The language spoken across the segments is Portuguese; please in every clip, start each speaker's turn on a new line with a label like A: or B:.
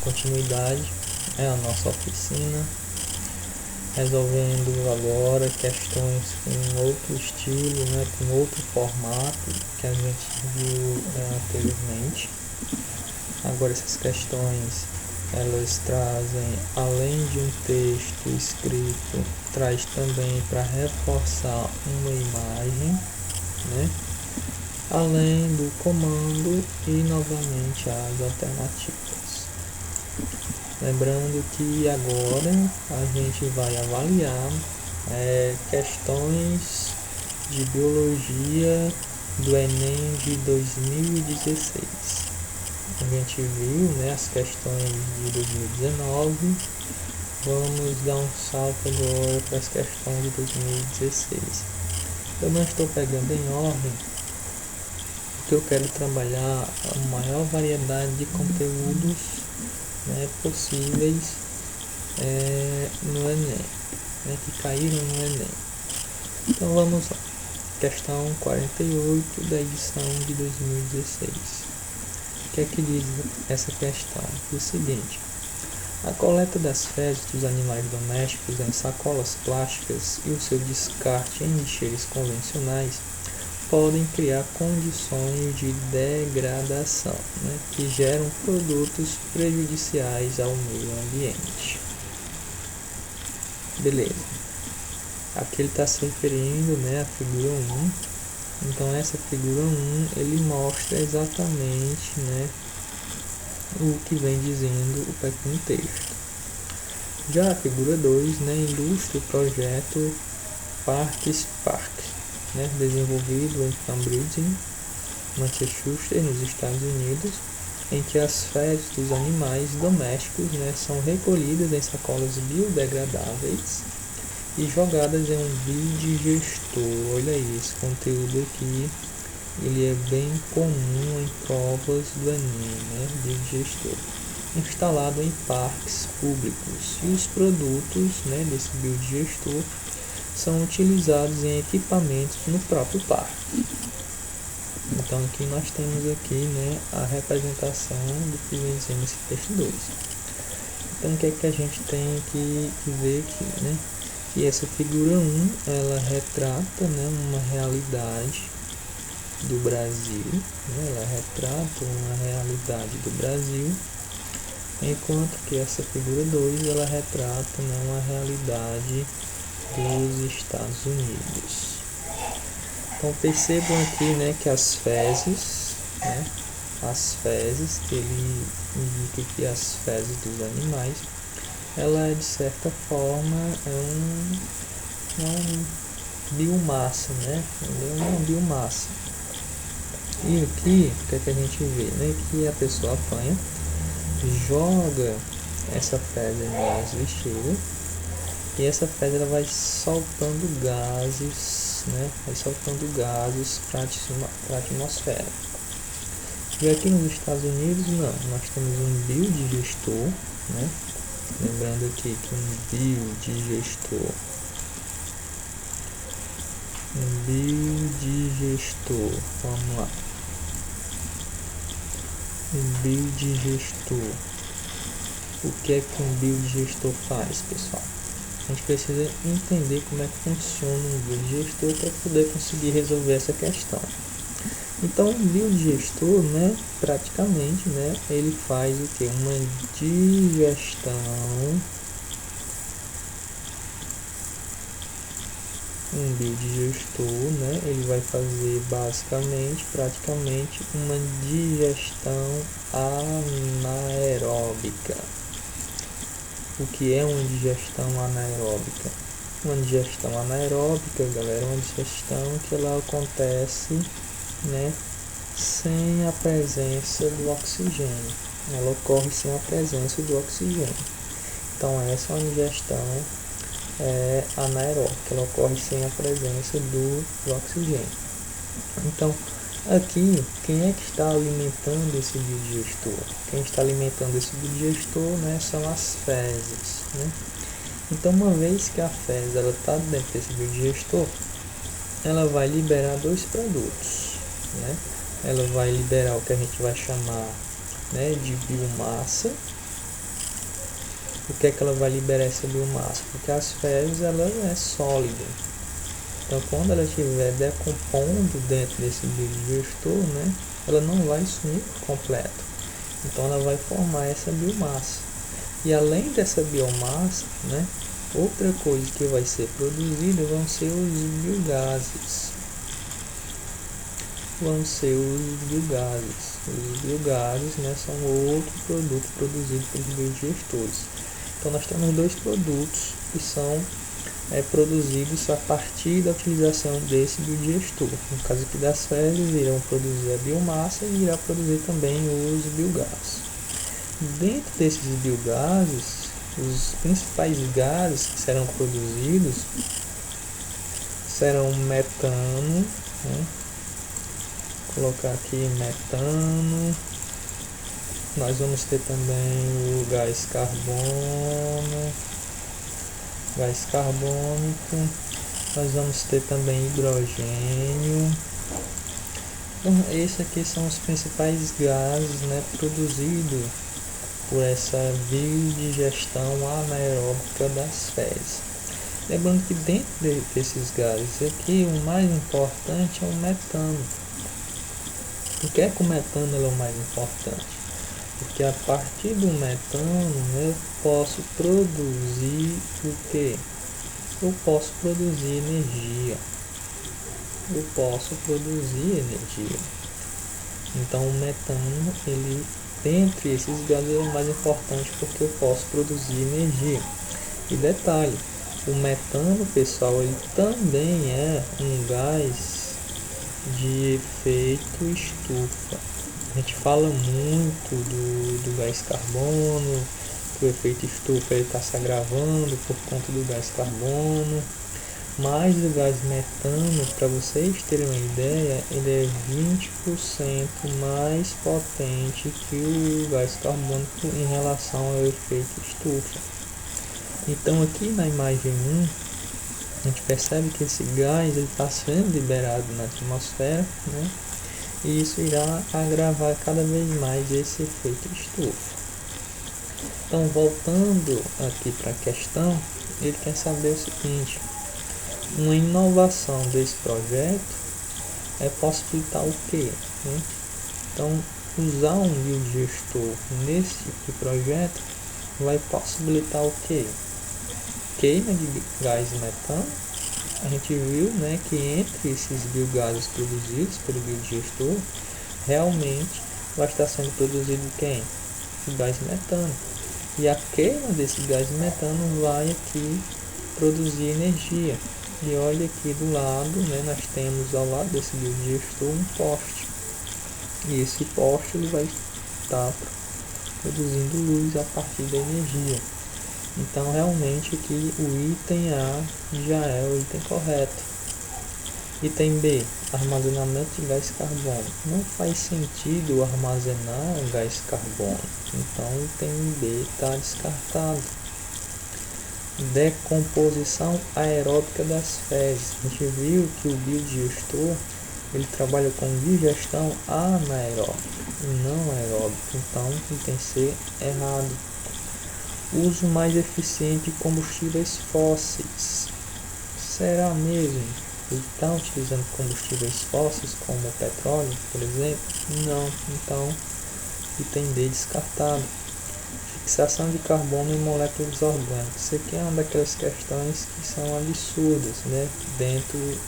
A: continuidade a nossa oficina, resolvendo agora questões com outro estilo, né, com outro formato que a gente viu anteriormente. Agora essas questões elas trazem, além de um texto escrito, traz também para reforçar uma imagem, né, além do comando e novamente as alternativas. Lembrando que agora a gente vai avaliar questões de biologia do Enem de 2016. A gente viu, né, as questões de 2019, vamos dar um salto agora para as questões de 2016. Eu não estou pegando em ordem, porque eu quero trabalhar a maior variedade de conteúdos, né, possíveis no Enem, né, que caíram no Enem. Então vamos lá. Questão 48 da edição de 2016. O que é que diz essa questão? É o seguinte: a coleta das fezes dos animais domésticos em sacolas plásticas e o seu descarte em lixeiros convencionais podem criar condições de degradação, né, que geram produtos prejudiciais ao meio ambiente. Beleza. Aqui ele está se referindo, né, à figura 1. Então essa figura 1 ele mostra exatamente, né, o que vem dizendo o pequeno texto. Já a figura 2, né, ilustra o projeto Parks Park, né, desenvolvido em Cambridge, Massachusetts, nos Estados Unidos, em que as fezes dos animais domésticos, né, são recolhidas em sacolas biodegradáveis e jogadas em um biodigestor. Olha aí, esse conteúdo aqui ele é bem comum em provas do Enem, né, biodigestor, instalado em parques públicos, e os produtos, né, desse biodigestor são utilizados em equipamentos no próprio parque. Então aqui nós temos aqui, né, a representação do que vem dizendo esse texto 2. Então o que é que a gente tem que ver aqui, né? Que essa figura 1 ela retrata, né, uma realidade do Brasil, né? Ela retrata uma realidade do Brasil, enquanto que essa figura 2 ela retrata, né, uma realidade dos Estados Unidos. Então percebam aqui, né, que as fezes, né, que ele indica que as fezes dos animais, ela de certa forma é uma biomassa, né, é uma biomassa. E aqui, o que é que a gente vê, né, que a pessoa apanha, joga essa fezes nas lixeiras, e essa fezes ela vai soltando gases, né? Vai soltando gases para a atmosfera. E aqui nos Estados Unidos, não. Nós temos um biodigestor, né? Lembrando aqui que um biodigestor, vamos lá. Um biodigestor. O que é que um biodigestor faz, pessoal? A gente precisa entender como é que funciona um biodigestor para poder conseguir resolver essa questão. Então, o biodigestor, né, praticamente, né, ele faz o que? Uma digestão. Um biodigestor, né, ele vai fazer basicamente, praticamente, uma digestão anaeróbica. O que é uma digestão anaeróbica? Uma digestão anaeróbica, galera, é uma digestão que ela acontece, né, sem a presença do oxigênio. Ela ocorre sem a presença do oxigênio. Então essa é uma digestão anaeróbica, ela ocorre sem a presença do oxigênio. Então aqui, quem é que está alimentando esse biodigestor? Quem está alimentando esse biodigestor, né, são as fezes, né? Então, uma vez que a fezes está dentro desse biodigestor, ela vai liberar dois produtos, né? Ela vai liberar o que a gente vai chamar, né, de biomassa, Por que é que ela vai liberar essa biomassa? Porque as fezes, ela é sólida. Então, quando ela estiver decompondo dentro desse biodigestor, né, ela não vai sumir por completo. Então, ela vai formar essa biomassa. E além dessa biomassa, né, outra coisa que vai ser produzida vão ser os biogases. Os biogases, né, são outro produto produzido pelos biodigestores. Então, nós temos dois produtos que são produzidos a partir da utilização desse biodigestor. No caso aqui das fezes, irão produzir a biomassa e irá produzir também os biogases. Dentro desses biogases, os principais gases que serão produzidos serão metano, né? Vou colocar aqui metano. Nós vamos ter também o gás carbônico, nós vamos ter também hidrogênio. Então, esses aqui são os principais gases, né, produzidos por essa biodigestão anaeróbica das fezes. Lembrando que dentro desses gases aqui, o mais importante é o metano. Por que é que o metano é o mais importante? Porque a partir do metano, né, eu posso produzir o quê? Eu posso produzir energia. Então o metano, ele, dentre esses gases, é o mais importante porque eu posso produzir energia. E detalhe, o metano, pessoal, ele também é um gás de efeito estufa. A gente fala muito do gás carbono, que o efeito estufa está se agravando por conta do gás carbono, mas o gás metano, para vocês terem uma ideia, ele é 20% mais potente que o gás carbônico em relação ao efeito estufa. Então aqui na imagem 1, a gente percebe que esse gás está sendo liberado na atmosfera, né? E isso irá agravar cada vez mais esse efeito estufa. Então, voltando aqui para a questão, ele quer saber o seguinte: uma inovação desse projeto é possibilitar o quê? Né? Então, usar um biodigestor nesse tipo de projeto vai possibilitar o quê? Queima de gás metano. A gente viu, né, que entre esses biogases produzidos pelo biodigestor, realmente vai estar sendo produzido quem? O gás metano. E a queima desse gás metano vai aqui produzir energia. E olha aqui do lado, né, nós temos ao lado desse biodigestor um poste. E esse poste ele vai estar produzindo luz a partir da energia. Então, realmente aqui o item A já é o item correto. Item B, armazenamento de gás carbônico. Não faz sentido armazenar gás carbônico. Então, o item B está descartado. Decomposição aeróbica das fezes. A gente viu que o biodigestor ele trabalha com digestão anaeróbica e não aeróbica. Então, item C errado. Uso mais eficiente de combustíveis fósseis. Será mesmo? Ele está utilizando combustíveis fósseis como o petróleo, por exemplo? Não. Então, item D descartado. Fixação de carbono em moléculas orgânicas. Isso aqui é uma daquelas questões que são absurdas, né? Dentro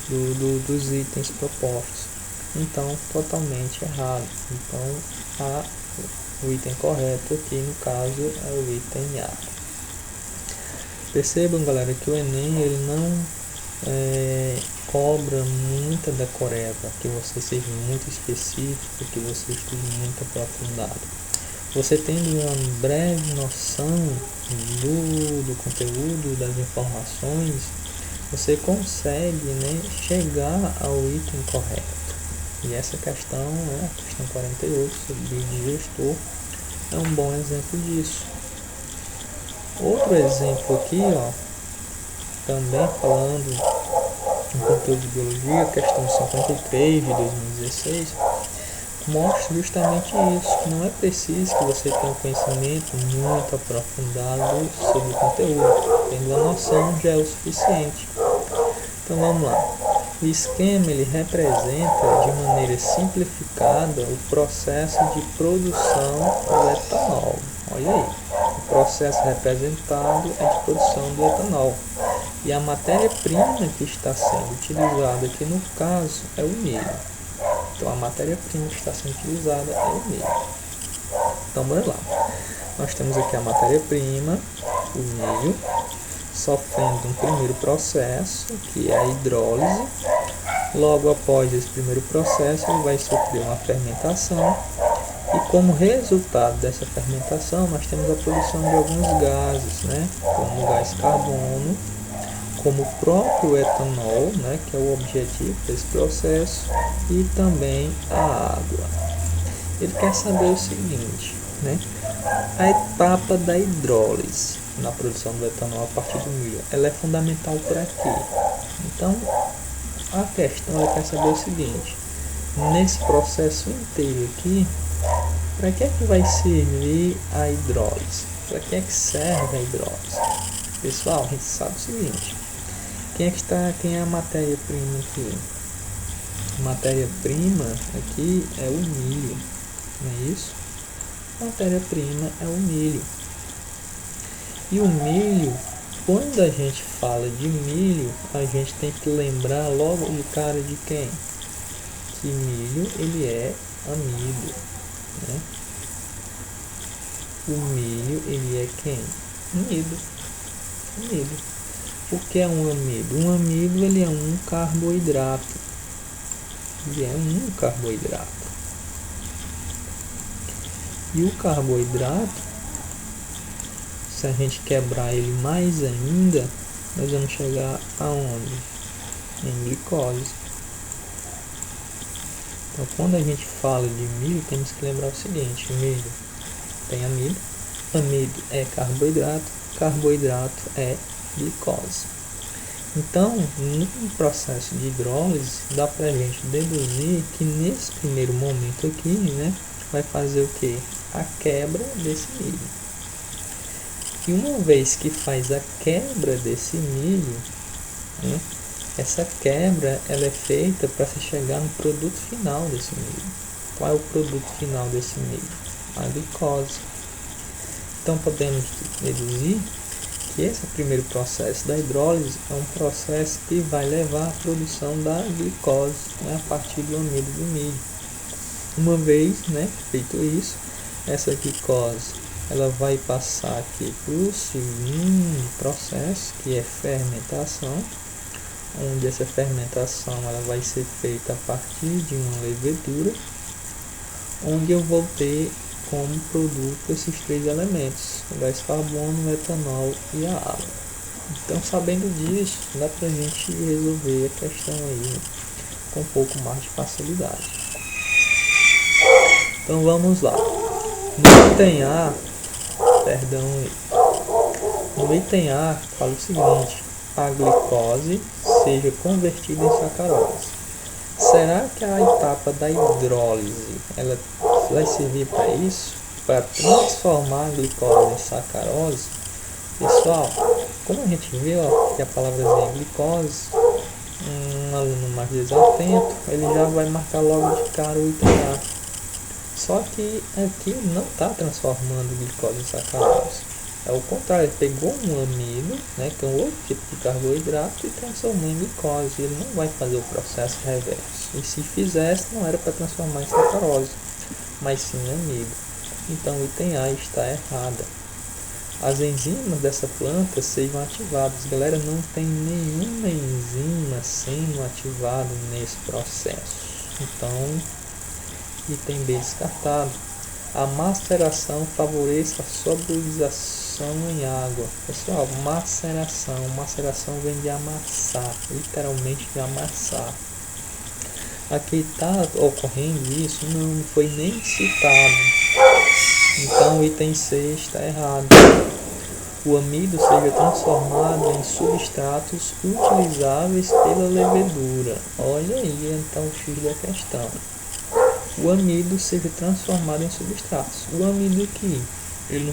A: dos itens propostos. Então, totalmente errado. Então, o item correto aqui, no caso, é o item A. Percebam, galera, que o Enem ele não cobra muita decoreba, que você seja muito específico, que você estude muito aprofundado. Você tendo uma breve noção do conteúdo, das informações, você consegue, né, chegar ao item correto. E essa questão, a questão 48, sobre biodigestor, é um bom exemplo disso. Outro exemplo aqui, também falando em conteúdo de biologia, questão 53 de 2016, mostra justamente isso, que não é preciso que você tenha um conhecimento muito aprofundado sobre o conteúdo, tendo a noção já é o suficiente. Então vamos lá. O esquema ele representa de maneira simplificada o processo de produção do etanol. Olha aí, o processo representado é de produção do etanol. E a matéria-prima que está sendo utilizada aqui no caso é o milho. Então a matéria-prima que está sendo utilizada é o milho. Então bora lá. Nós temos aqui a matéria-prima, o milho, sofrendo um primeiro processo, que é a hidrólise. Logo após esse primeiro processo, ele vai sofrer uma fermentação. E como resultado dessa fermentação, nós temos a produção de alguns gases, né? Como o gás carbono, como o próprio etanol, né? Que é o objetivo desse processo, e também a água. Ele quer saber o seguinte, né? A etapa da hidrólise na produção do etanol a partir do milho, ela é fundamental por aqui. Então, a questão é quer saber o seguinte, nesse processo inteiro aqui, para que é que vai servir a hidrólise? Para que é que serve a hidrólise? Pessoal, a gente sabe o seguinte, quem é a matéria-prima aqui? A matéria-prima aqui é o milho, não é isso? A matéria-prima é o milho. E o milho, quando a gente fala de milho, a gente tem que lembrar logo de cara de quem? Que milho, ele é amido, né? O milho, ele é quem? Amido. Amido. O que é um amido? Um amido, ele é um carboidrato. Ele é um carboidrato. E o carboidrato, se a gente quebrar ele mais ainda, nós vamos chegar aonde? Em glicose. Então, quando a gente fala de milho, temos que lembrar o seguinte: milho tem amido, amido é carboidrato, carboidrato é glicose. Então, no processo de hidrólise, dá para a gente deduzir que nesse primeiro momento aqui, né, vai fazer o que? A quebra desse milho. E uma vez que faz a quebra desse milho, né, essa quebra ela é feita para se chegar no produto final desse milho. Qual é o produto final desse milho? A glicose. Então podemos deduzir que esse primeiro processo da hidrólise é um processo que vai levar à produção da glicose, né, a partir do amido do milho. Uma vez, né, feito isso, essa glicose ela vai passar aqui para o segundo processo, que é fermentação, onde essa fermentação ela vai ser feita a partir de uma levedura, onde eu vou ter como produto esses três elementos, o gás carbono, o etanol e a água. Então, sabendo disso, dá para a gente resolver a questão aí com um pouco mais de facilidade. Então vamos lá. No item A, no item A fala o seguinte: a glicose seja convertida em sacarose. Será que a etapa da hidrólise ela vai servir para isso? Para transformar a glicose em sacarose? Pessoal, como a gente viu que a palavrazinha glicose, um aluno mais desatento, ele já vai marcar logo de cara o item A. Só que aqui não está transformando glicose em sacarose. É o contrário, ele pegou um amido, né, que é um outro tipo de carboidrato, e transformou em glicose. Ele não vai fazer o processo reverso. E se fizesse, não era para transformar em sacarose, mas sim em amido. Então o item A está errada. As enzimas dessa planta sejam ativadas. Galera, não tem nenhuma enzima sendo ativada nesse processo. Então, item B descartado. A maceração favoreça a solubilização em água. Pessoal, maceração vem de amassar, literalmente de amassar. Aqui está ocorrendo isso, não foi nem citado. Então o item C está errado. O amido seja transformado em substratos utilizáveis pela levedura. Olha aí então o X da questão. o amido seja transformado em substratos. O amido que ele não